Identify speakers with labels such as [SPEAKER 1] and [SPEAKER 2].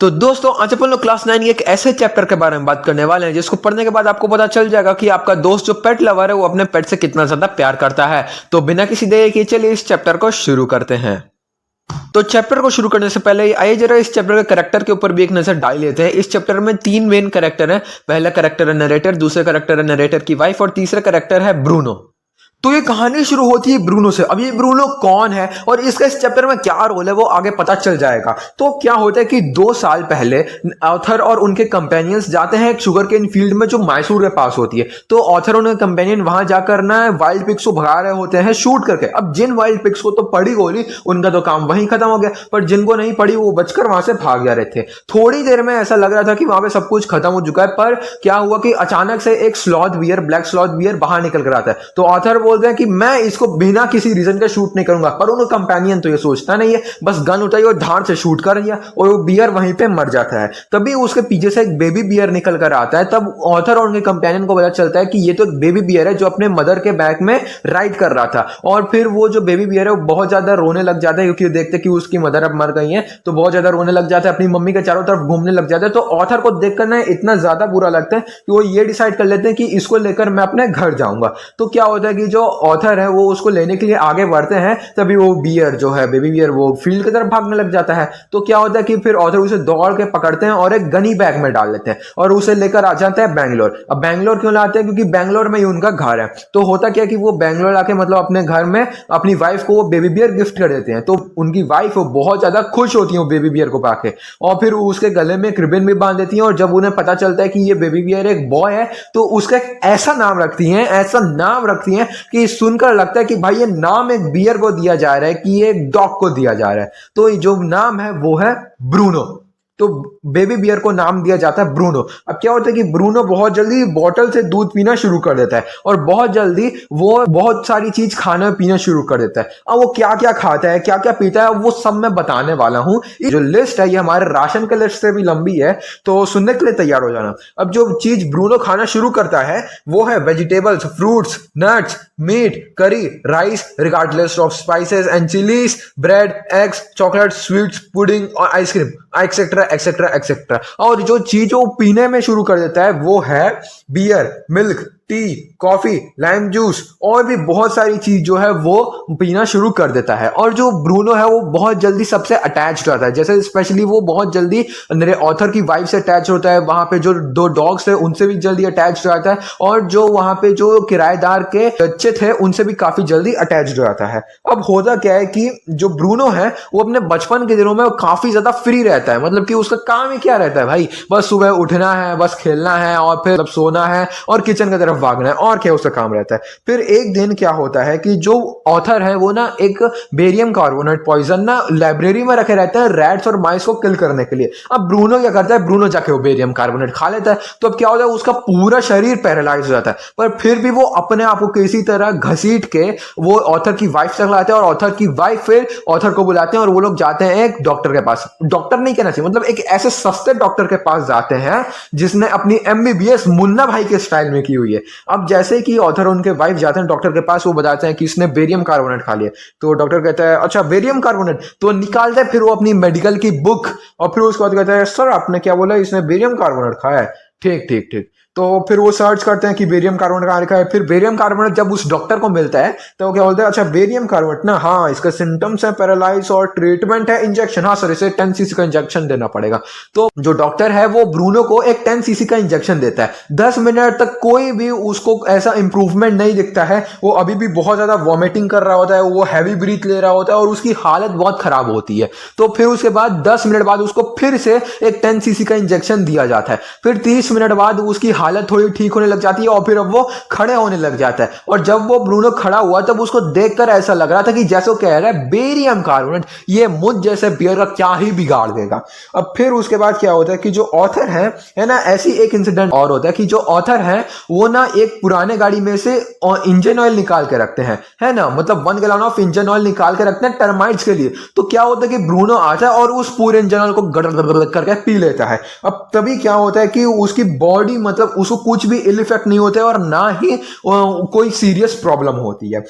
[SPEAKER 1] तो दोस्तों आज अपन लोग क्लास 9 के एक ऐसे चैप्टर के बारे में बात करने वाले हैं जिसको पढ़ने के बाद आपको पता चल जाएगा कि आपका दोस्त जो पेट लवर है वो अपने पेट से कितना ज्यादा प्यार करता है। तो बिना किसी देरी के चलिए इस चैप्टर को शुरू करते हैं। तो चैप्टर को शुरू करने से पहले आइए जरा इस चैप्टर के कैरेक्टर के ऊपर भी एक नजर डाल लेते हैं। इस चैप्टर में 3 मेन कैरेक्टर हैं। पहला कैरेक्टर है नरेटर, दूसरा कैरेक्टर है नरेटर की वाइफ और तीसरा कैरेक्टर है ब्रूनो। तो ये कहानी शुरू होती है ब्रूनो से। अब ये ब्रूनो कौन है और इसका इस चैप्टर में क्या रोल है वो आगे पता चल जाएगा। तो क्या होता है कि 2 साल पहले ऑथर और उनके कंपेनियंस जाते हैं एक शुगर केन फील्ड में जो मैसूर के पास होती है। तो ऑथर और उनके कंपेनियन वहां जाकर ना वाइल्ड पिग्स को भगा रहे होते हैं शूट करके। अब जिन वाइल्ड पिग्स को तो पड़ी गोली उनका तो काम वहीं खत्म हो गया, पर जिनको नहीं पड़ी वो बचकर वहां से भाग जा रहे थे। थोड़ी देर में ऐसा लग रहा था कि वहां पे सब कुछ खत्म हो चुका है, पर क्या हुआ कि अचानक से एक sloth bear, black sloth bear बाहर निकल कर आता है। तो ऑथर बोलते हैं कि मैं इसको बिना किसी रीजन के शूट नहीं करूंगा, पर उनका कंपेनियन तो ये सोचता नहीं है, बस गन उठाई और धाड़ से शूट कर दिया और वो बियर वहीं पे मर जाता है। तभी उसके पीछे से एक बेबी बियर निकल कर आता है। तब ऑथर और उनके कंपेनियन को पता चलता है कि ये तो एक बेबी बियर है जो अपने मदर के बैक में राइड कर रहा था। और फिर वो जो बेबी बियर है वो बहुत ज्यादा रोने लग जाता है क्योंकि देखते कि उसकी मदर अब मर गई है, तो बहुत ज्यादा रोने लग जाता है, अपनी मम्मी के चारों तरफ घूमने लग जाता है। तो ऑथर को देखकर ना इतना ज्यादा बुरा लगता है कि वो ये डिसाइड कर लेते हैं कि इसको लेकर मैं अपने घर जाऊंगा। तो क्या होता है कि जो ऑथर है वो उसको लेने के लिए आगे बढ़ते हैं, तभी वो बियर जो है बेबी बियर वो फील्ड की तरफ भागने लग जाता है। तो क्या होता है कि फिर ऑथर उसे दौड़ के पकड़ते हैं और एक गनी बैग में डाल लेते हैं और उसे लेकर आ जाते हैं बैंगलोर। अब बैंगलोर क्यों लाते हैं? क्योंकि बैंगलोर में ही उनका घर है। तो होता क्या कि वो बैंगलोर आके मतलब अपने घर में अपनी वाइफ को वो बेबी बियर गिफ्ट कर देते हैं। तो उनकी वाइफ बहुत ज्यादा खुश होती है बेबी बियर को पाके और फिर उसके गले में एक रिबन भी बांध देती है। और जब उन्हें पता चलता है कि ये बेबी बियर एक बॉय है तो उसका एक ऐसा नाम रखती हैं कि सुनकर लगता है कि भाई ये नाम एक बियर को दिया जा रहा है कि ये एक डॉग को दिया जा रहा है। तो जो नाम है वो है ब्रूनो। तो बेबी बियर को नाम दिया जाता है ब्रूनो। अब क्या होता है कि ब्रूनो बहुत जल्दी बॉटल से दूध पीना शुरू कर देता है और बहुत जल्दी वो बहुत सारी चीज खाना पीना शुरू कर देता है। अब वो क्या क्या खाता है, क्या क्या पीता है, वो सब मैं बताने वाला हूं। जो लिस्ट है ये हमारे राशन के लिस्ट से भी लंबी है, तो सुनने के लिए तैयार हो जाना। अब जो चीज ब्रूनो खाना शुरू करता है वो है वेजिटेबल्स, फ्रूट्स, नट्स, मीट, करी, rice regardless of spices and chillies, bread, eggs, chocolate, sweets, pudding और आइसक्रीम एक्सेट्रा एक्सेट्रा एक्सेट्रा। और जो चीज वो पीने में शुरू कर देता है वो है beer, milk, tea, coffee, lime juice और भी बहुत सारी चीज जो है वो पीना शुरू कर देता है। और जो ब्रूनो है वो बहुत जल्दी सबसे अटैच रहता है। जैसे स्पेशली वो बहुत जल्दी मेरे ऑथर की वाइफ से अटैच होता है, वहां पे जो 2 डॉग्स थे उनसे भी जल्दी अटैच रहता है और जो वहां पे जो किराएदार के बच्चे थे उनसे भी काफी जल्दी अटैच रहता है। अब होता क्या है कि जो ब्रूनो है वो अपने बचपन के दिनों में काफी ज्यादा फ्री रहता है। मतलब कि उसका काम ही क्या रहता है भाई, बस सुबह उठना है, बस खेलना है और फिर सोना है और किचन की तरफ भागना है, और क्या उसका काम रहता है। फिर एक दिन क्या होता है कि जो ऑथर है वो ना एक बेरियम कार्बोनेट पॉइजन ना लाइब्रेरी में रखे रहते हैं रैट्स और माइस को किल करने के लिए। अब ब्रूनो क्या करता है, ब्रूनो जाके वो बेरियम कार्बोनेट खा लेता है। तो अब क्या होता है उसका पूरा शरीर पैरालाइज हो जाता है, पर फिर भी वो अपने आप को किसी तरह घसीट के वो ऑथर की वाइफ से लाते हैं और ऑथर की वाइफ फिर ऑथर को बुलाते हैं और वो लोग जाते हैं एक डॉक्टर के पास। डॉक्टर नहीं कहना चाहिए, मतलब एक ऐसे सस्ते डॉक्टर के पास जाते हैं जिसने अपनी MBBS मुन्ना भाई के स्टाइल में की हुई है। अब जैसे कि ऑथर उनके वाइफ जाते हैं डॉक्टर के पास, वो बताते हैं कि इसने बेरियम कार्बोनेट खा लिया। तो डॉक्टर कहता है अच्छा बेरियम कार्बोनेट, तो निकालता है फिर वो अपनी मेडिकल की बुक और फिर उसके बाद कहता है सर आपने क्या बोला, इसने बेरियम कार्बोनेट खाया है। ठीक ठीक ठीक। तो फिर वो सर्च करते हैं कि बेरियम कार्बोनेट कहाँ लिखा है। फिर बेरियम कार्बोनेट जब उस डॉक्टर को मिलता है तो वो क्या बोलते हैं अच्छा बेरियम कार्बोनेट ना, हाँ इसका सिम्टम्स है पैरालाइज और ट्रीटमेंट है इंजेक्शन। हाँ सर इसे 10 cc का इंजेक्शन देना पड़ेगा। तो जो डॉक्टर है वो ब्रूनो को एक 10 cc का इंजेक्शन देता है। 10 मिनट तक कोई भी उसको ऐसा इंप्रूवमेंट नहीं दिखता है, वो अभी भी बहुत ज्यादा वॉमिटिंग कर रहा होता है, वो हैवी ब्रीथ ले रहा होता है और उसकी हालत बहुत खराब होती है। तो फिर उसके बाद 10 मिनट बाद उसको फिर से एक 10 cc का इंजेक्शन दिया जाता है। फिर 30 मिनट बाद उसकी हालत थोड़ी ठीक होने लग जाती है और फिर अब वो खड़े होने लग जाता है। और जब वो ब्रूनो खड़ा हुआ तब उसको देखकर ऐसा लग रहा था कि जैसे वो कह रहा है बेरियम कार्बोनेट ये मुझ जैसे बियर का क्या ही बिगाड़ देगा। अब फिर उसके बाद क्या होता है कि जो ऑथर है ना, ऐसी एक इंसिडेंट और होता है कि जो ऑथर है वो ना एक पुराने गाड़ी में से इंजन ऑयल निकाल के रखते हैं, है ना, मतलब 1 गैलन ऑफ इंजन ऑयल निकाल के रखते हैं टर्माइट्स के लिए। तो क्या होता है कि ब्रूनो आता है और उस पूरे इंजन ऑयल को गड़ करके पी लेता है। अब तभी क्या होता है कि उसकी बॉडी मतलब उसको कुछ भी इल इफेक्ट नहीं होता है और ना ही कोई सीरियस प्रॉब्लम होती है।